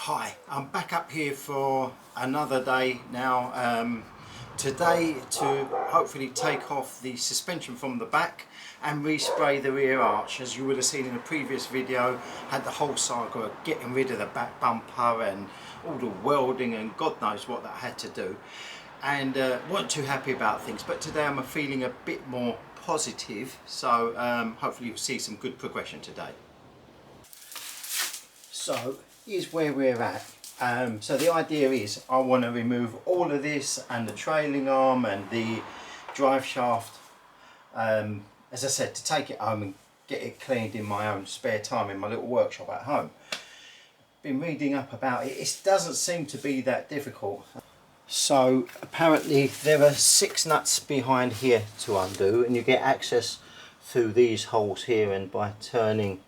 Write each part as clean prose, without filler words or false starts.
Hi, I'm back up here for another day now. Today to hopefully take off the suspension from the back and respray the rear arch. As you would have seen in the previous video, had the whole saga of getting rid of the back bumper and all the welding and God knows what that I had to do, and weren't too happy about things, but today I'm feeling a bit more positive, so hopefully you'll see some good progression today. So here's where we're at. So the idea is I want to remove all of this and the trailing arm and the drive shaft, as I said, to take it home and get it cleaned in my own spare time in my little workshop at home. Been reading up about it. It doesn't seem to be that difficult. So apparently there are 6 nuts behind here to undo, and you get access through these holes here, and by turning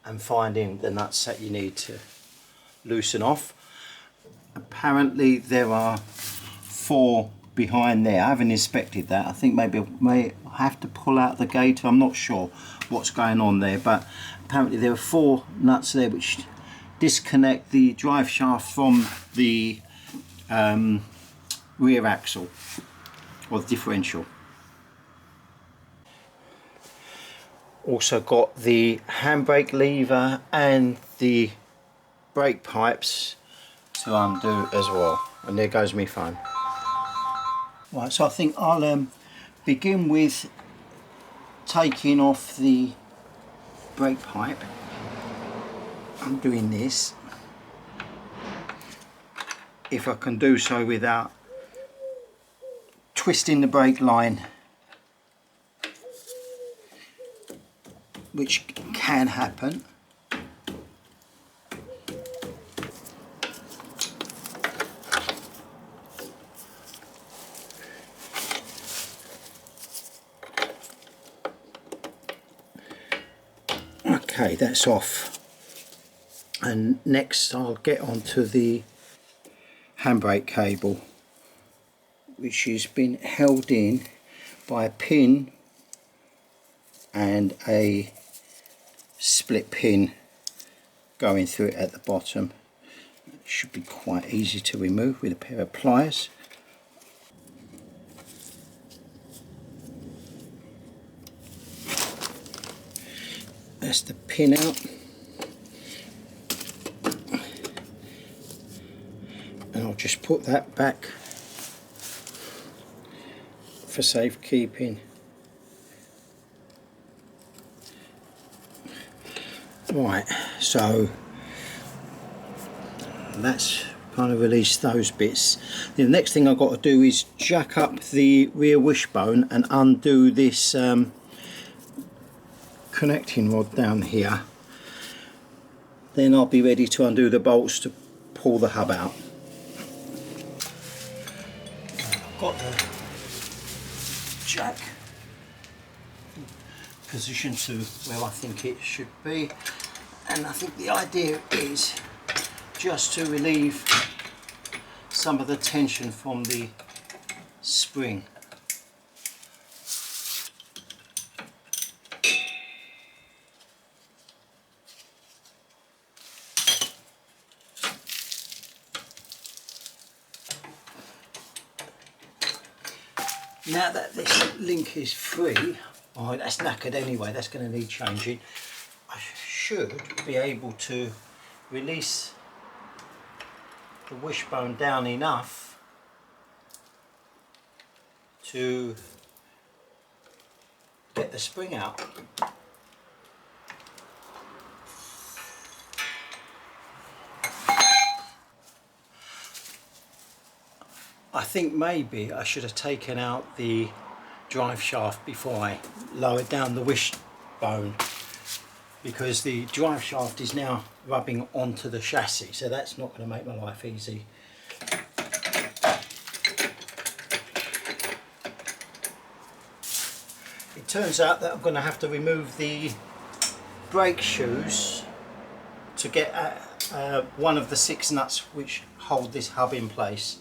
and finding the nuts that you need to loosen off. Apparently there are 4 behind there. I haven't inspected that. I think maybe I may have to pull out the gator. I'm not sure what's going on there, but apparently there are 4 nuts there which disconnect the drive shaft from the rear axle or the differential. Also got the handbrake lever and the brake pipes to undo as well, and there goes my phone. Right, so I think I'll begin with taking off the brake pipe. I'm doing this, if I can do so without twisting the brake line, which can happen. Okay, that's off, and next I'll get onto the handbrake cable, which has been held in by a pin and a split pin going through it at the bottom. It should be quite easy to remove with a pair of pliers. That's the pin out, and I'll just put that back for safekeeping. Right, so that's kind of released those bits. The next thing I've got to do is jack up the rear wishbone and undo this connecting rod down here. Then I'll be ready to undo the bolts to pull the hub out. I've got the jack positioned to where I think it should be, and I think the idea is just to relieve some of the tension from the spring. Now that this link is free, oh, that's knackered anyway, that's going to need changing. I should be able to release the wishbone down enough to get the spring out. I think maybe I should have taken out the drive shaft before I lowered down the wishbone, because the drive shaft is now rubbing onto the chassis, so that's not going to make my life easy. It turns out that I'm going to have to remove the brake shoes to get at one of the 6 nuts which hold this hub in place.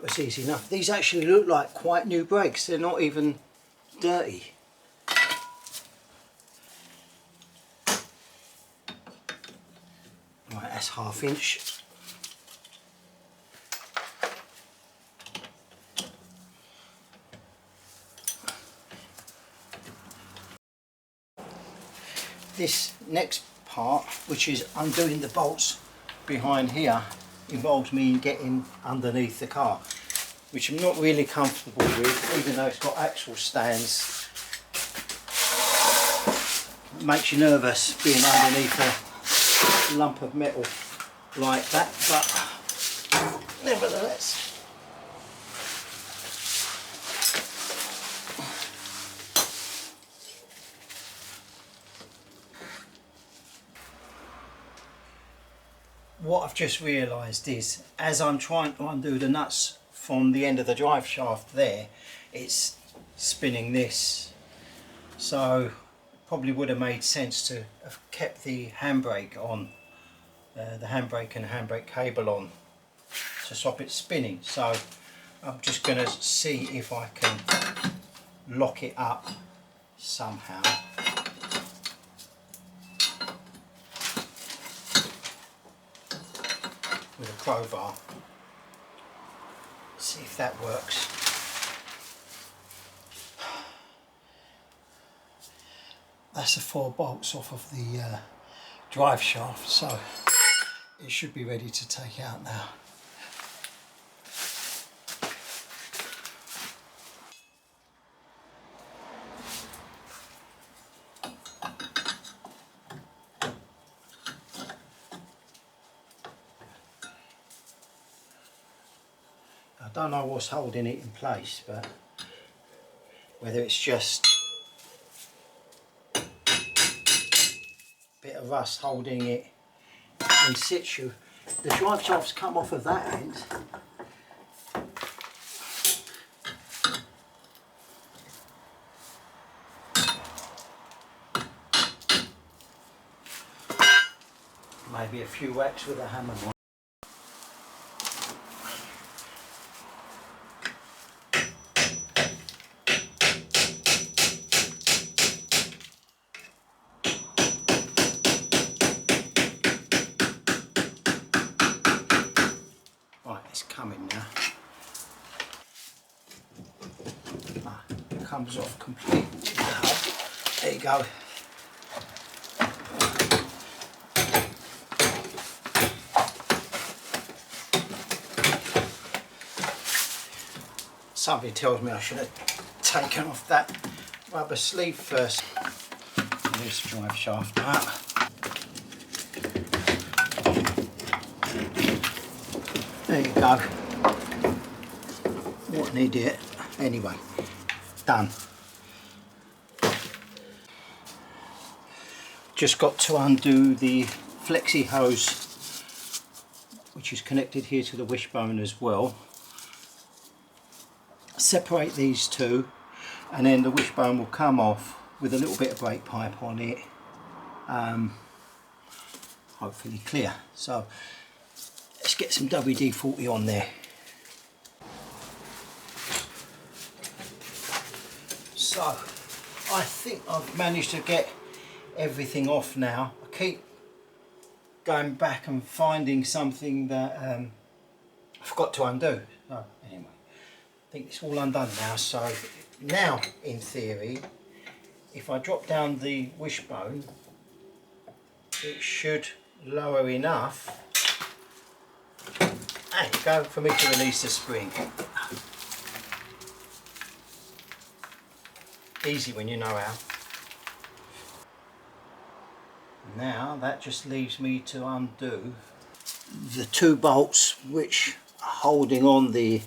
was easy enough. These actually look like quite new brakes, they're not even dirty. Right, that's 1/2 inch. This next part, which is undoing the bolts behind here, involves me getting underneath the car, which I'm not really comfortable with, even though it's got axle stands. It makes you nervous being underneath a lump of metal like that, but nevertheless. What I've just realised is, as I'm trying to undo the nuts from the end of the drive shaft there, it's spinning this. So probably would have made sense to have kept the handbrake on, the handbrake and handbrake cable on to stop it spinning. So I'm just going to see if I can lock it up somehow. With a crowbar, see if that works. That's the 4 bolts off of the drive shaft, so it should be ready to take out now. I don't know what's holding it in place, but whether it's just a bit of rust holding it in situ. The drive shaft's come off of that end. Maybe a few whacks with a hammer on. It's coming now. It comes off completely. There you go. Somebody tells me I should have taken off that rubber sleeve first. There's the drive shaft out. There you go. What an idiot. Anyway, done. Just got to undo the flexi hose, which is connected here to the wishbone as well. Separate these two, and then the wishbone will come off with a little bit of brake pipe on it. Hopefully clear. So let's get some WD-40 on there. So I think I've managed to get everything off now. I keep going back and finding something that I forgot to undo. So anyway, I think it's all undone now. So now, in theory, if I drop down the wishbone, it should lower enough. There you go, for me to release the spring. Easy when you know how. Now that just leaves me to undo the 2 bolts which are holding on the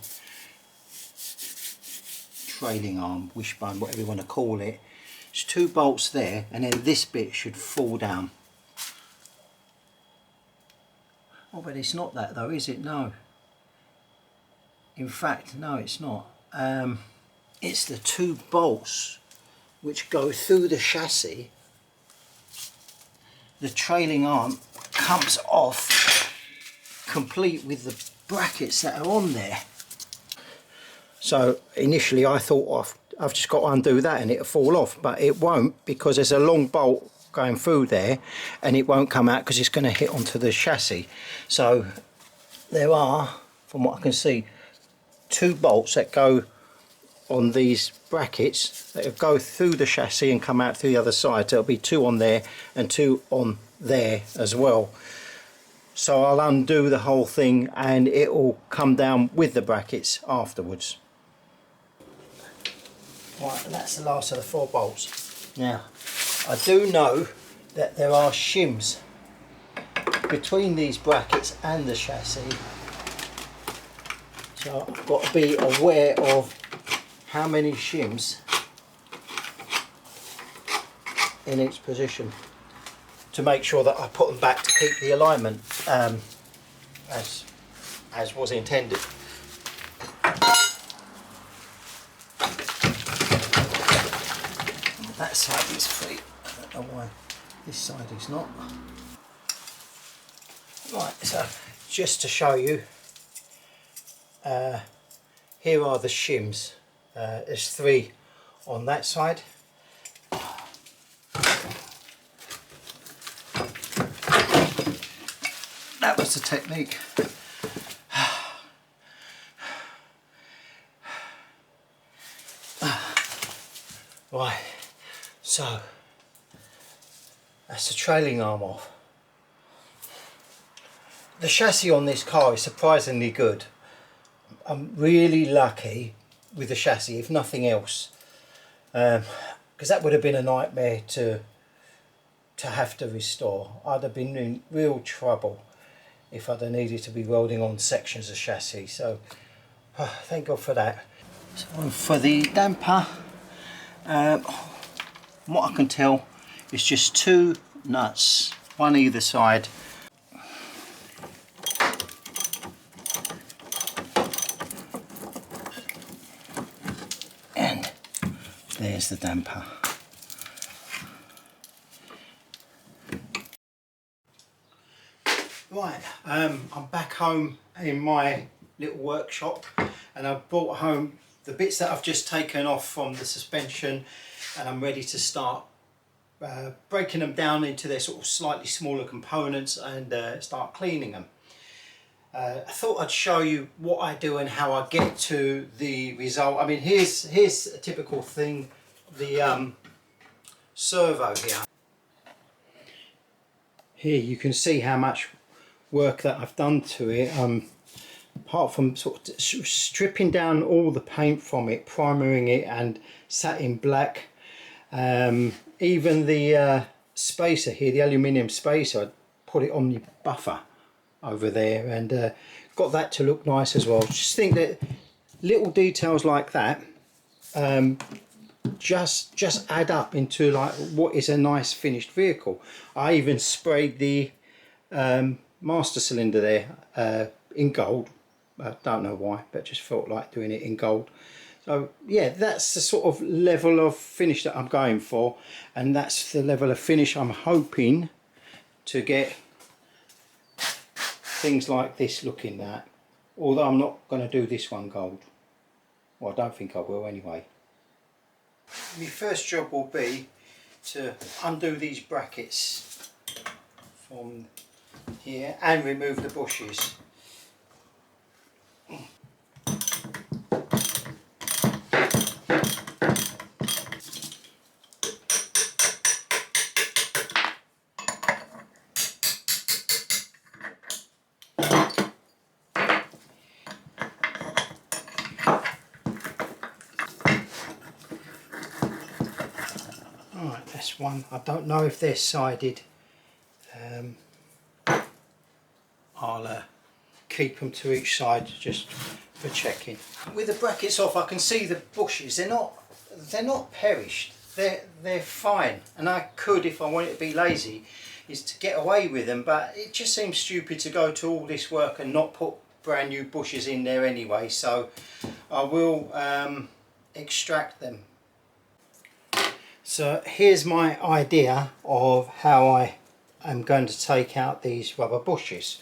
trailing arm, wishbone, whatever you want to call it. There's 2 bolts there, and then this bit should fall down. Oh, but it's not that though, is it? No. In fact, no, it's not. It's the 2 bolts which go through the chassis. The trailing arm comes off complete with the brackets that are on there. So initially I thought I've just got to undo that and it'll fall off, but it won't, because there's a long bolt going through there and it won't come out because it's going to hit onto the chassis. So there are, from what I can see, 2 bolts that go on these brackets that go through the chassis and come out through the other side. There'll be 2 on there and 2 on there as well. So I'll undo the whole thing and it will come down with the brackets afterwards. Right, and that's the last of the 4 bolts. Now, I do know that there are shims between these brackets and the chassis. So I've got to be aware of how many shims in each position to make sure that I put them back to keep the alignment as was intended. That side is free. I don't know why this side is not. Right, so just to show you, here are the shims. There's 3 on that side. That was the technique. Right, so that's the trailing arm off. The chassis on this car is surprisingly good. I'm really lucky with the chassis, if nothing else, because that would have been a nightmare to have to restore. I'd have been in real trouble if I'd have needed to be welding on sections of chassis. So thank God for that. So for the damper, from what I can tell, it's just 2 nuts, one either side. And there's the damper. Right, I'm back home in my little workshop and I've brought home the bits that I've just taken off from the suspension, and I'm ready to start breaking them down into their sort of slightly smaller components and start cleaning them. I thought I'd show you what I do and how I get to the result. I mean, here's a typical thing, the servo here. Here you can see how much work that I've done to it, apart from sort of stripping down all the paint from it, primering it and satin black. Even the spacer here, the aluminium spacer, I put it on the buffer over there and got that to look nice as well. Just think that little details like that just add up into like what is a nice finished vehicle. I even sprayed the master cylinder there in gold. I don't know why, but just felt like doing it in gold. So yeah, that's the sort of level of finish that I'm going for, and that's the level of finish I'm hoping to get things like this looking at, although I'm not going to do this one gold. Well, I don't think I will anyway. My first job will be to undo these brackets from here and remove the bushes. Alright, that's one. I don't know if they're sided. I'll keep them to each side just for checking. With the brackets off, I can see the bushes. They're not perished. They're fine. And I could, if I wanted to be lazy, is to get away with them. But it just seems stupid to go to all this work and not put brand new bushes in there anyway. So I will extract them. So here's my idea of how I am going to take out these rubber bushes.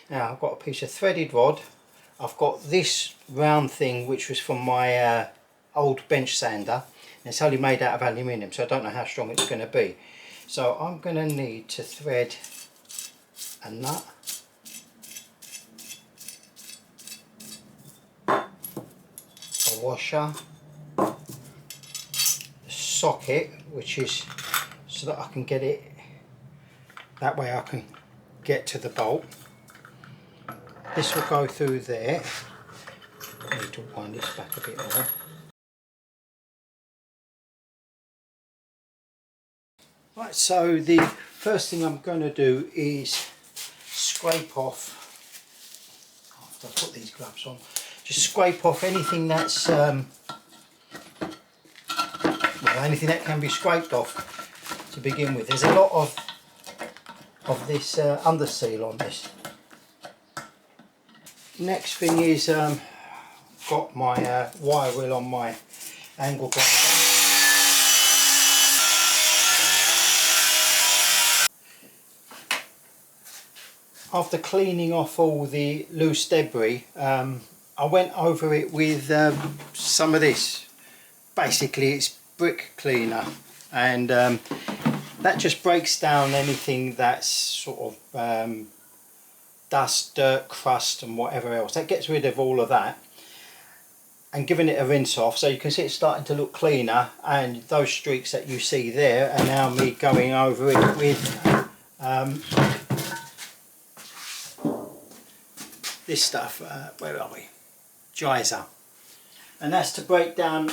Now I've got a piece of threaded rod. I've got this round thing which was from my old bench sander, and it's only made out of aluminium, so I don't know how strong it's going to be. So I'm going to need to thread a nut, a washer, a socket, which is so that I can get it, that way I can get to the bolt. This will go through there. I need to wind this back a bit more. Right, so the first thing I'm going to do is scrape off, after I put these gloves on, just scrape off anything that's, well, anything that can be scraped off to begin with. There's a lot of this under seal on this. Next thing is, got my wire wheel on my angle grinder. After cleaning off all the loose debris, I went over it with some of this. Basically it's brick cleaner, and that just breaks down anything that's sort of dust, dirt, crust and whatever else. That gets rid of all of that, and giving it a rinse off, so you can see it's starting to look cleaner, and those streaks that you see there are now me going over it with this stuff, where are we? Geyser. And that's to break down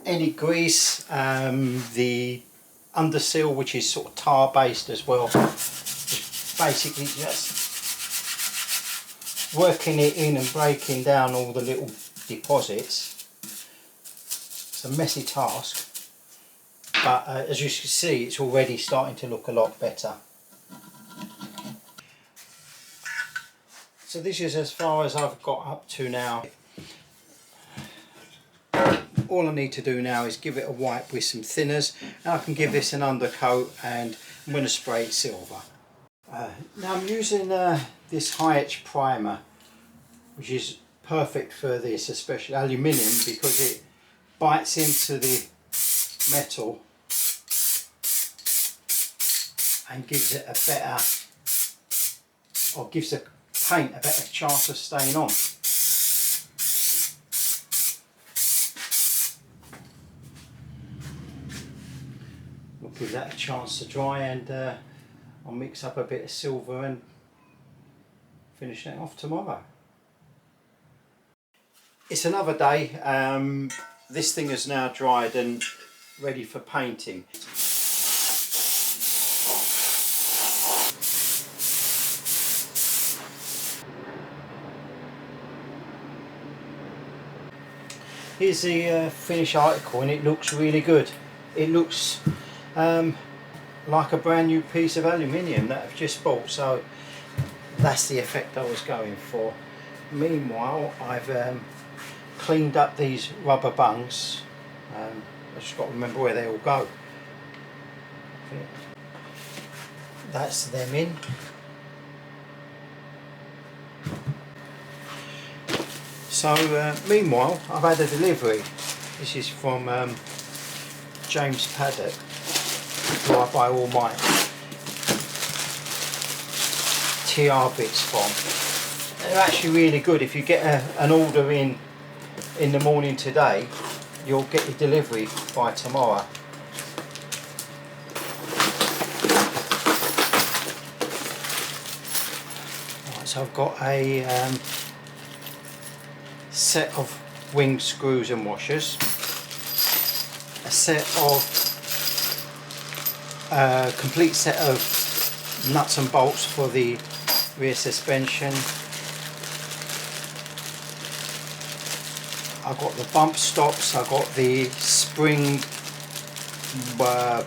any grease, the under seal, which is sort of tar based as well. It's basically just working it in and breaking down all the little deposits. It's a messy task, but as you can see, it's already starting to look a lot better. So this is as far as I've got up to now. All I need to do now is give it a wipe with some thinners, and I can give this an undercoat, and I'm going to spray it silver. Now I'm using this high etch primer, which is perfect for this, especially aluminium, because it bites into the metal and gives it a better, or gives the paint a better chance of staying on. We'll give that a chance to dry, and I'll mix up a bit of silver and finish that off tomorrow. It's another day. This thing is now dried and ready for painting. Here's the finished article, and it looks really good. It looks like a brand new piece of aluminium that I've just bought, so that's the effect I was going for. Meanwhile, I've cleaned up these rubber bungs. I just got to remember where they all go. That's them in. So meanwhile, I've had a delivery. This is from James Paddock, who I buy all my TR bits from. They're actually really good. If you get an order in the morning today, you'll get your delivery by tomorrow. Right, so I've got a set of wing screws and washers, a set of complete set of nuts and bolts for the rear suspension. I've got the bump stops, I've got the spring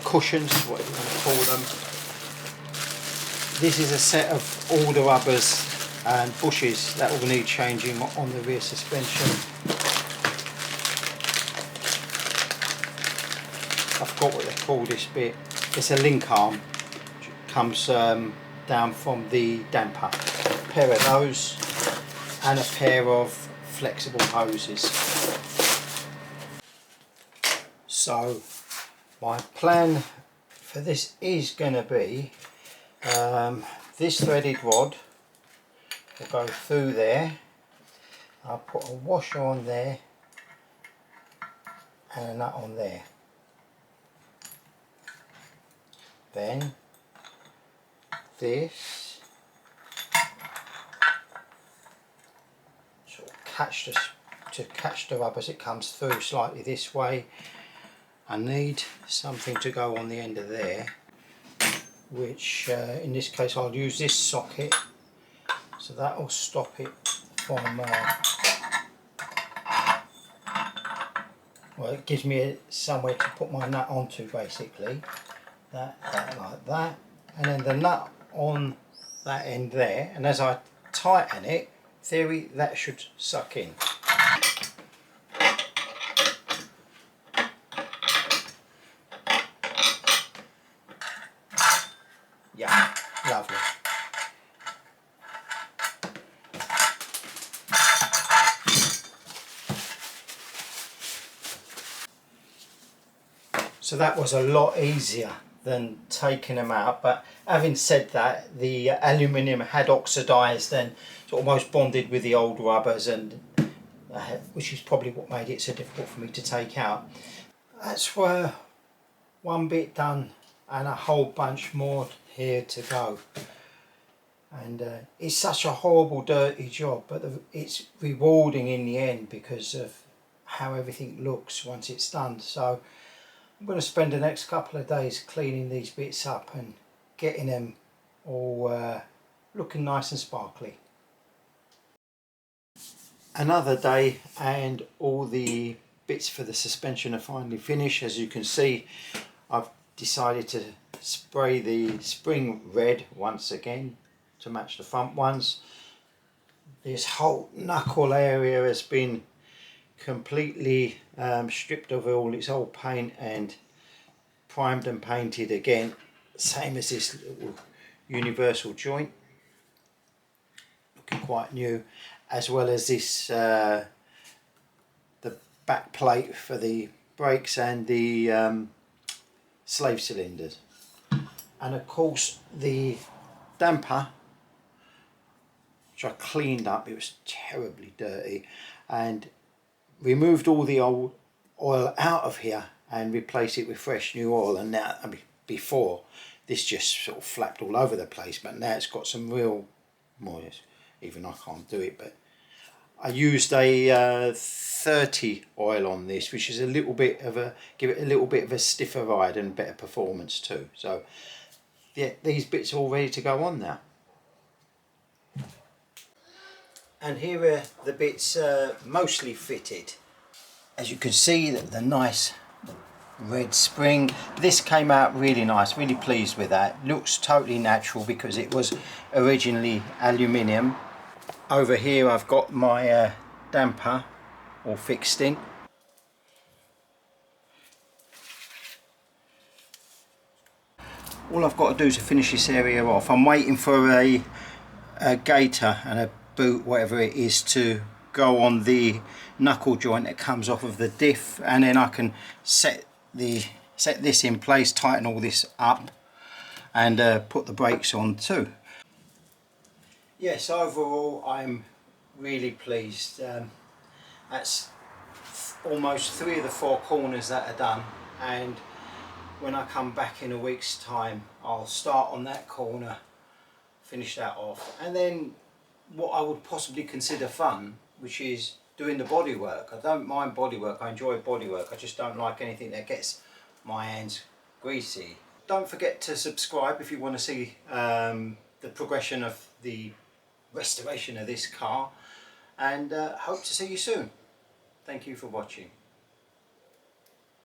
cushions, whatever you want to call them. This is a set of all the rubbers and bushes that will need changing on the rear suspension. I forgot what they call this bit. It's a link arm, which comes down from the damper. A pair of those. and a pair of flexible hoses. So my plan for this is going to be this threaded rod will go through there. I'll put a washer on there and a nut on there. Then this sort of catch the rubber as it comes through slightly this way. I need something to go on the end of there, which in this case I'll use this socket, so that will stop it from well, it gives me somewhere to put my nut onto, basically. That like that, and then the nut on that end there, and as I tighten it, in theory that should suck in. Yeah, lovely. So that was a lot easier than taking them out, but having said that, the aluminium had oxidised and almost bonded with the old rubbers, and which is probably what made it so difficult for me to take out. That's one bit done and a whole bunch more here to go. And it's such a horrible dirty job, but it's rewarding in the end because of how everything looks once it's done. So I'm going to spend the next couple of days cleaning these bits up and getting them all looking nice and sparkly. Another day and all the bits for the suspension are finally finished. As you can see, I've decided to spray the spring red once again to match the front ones. This whole knuckle area has been completely stripped of all its old paint and primed and painted again, same as this little universal joint, looking quite new, as well as this the back plate for the brakes and the slave cylinders, and of course the damper, which I cleaned up. It was terribly dirty, and removed all the old oil out of here and replaced it with fresh new oil. And now, I mean, before this just sort of flapped all over the place, but now it's got some real moist. Even I can't do it, but I used a 30 oil on this, which is a little bit of a, give it a little bit of a stiffer ride and better performance too. So yeah, these bits are all ready to go on now. And here are the bits mostly fitted. As you can see, the nice red spring. This came out really nice, really pleased with that. Looks totally natural because it was originally aluminium. Over here I've got my damper all fixed in. All I've got to do to finish this area off, I'm waiting for a gaiter and a boot, whatever it is, to go on the knuckle joint that comes off of the diff, and then I can set this in place, tighten all this up, and put the brakes on too. Yes, overall I'm really pleased. That's almost 3 of the 4 corners that are done, and when I come back in a week's time I'll start on that corner, finish that off, and then what I would possibly consider fun, which is doing the bodywork. I don't mind bodywork, I enjoy bodywork, I just don't like anything that gets my hands greasy. Don't forget to subscribe if you want to see the progression of the restoration of this car, and hope to see you soon. Thank you for watching.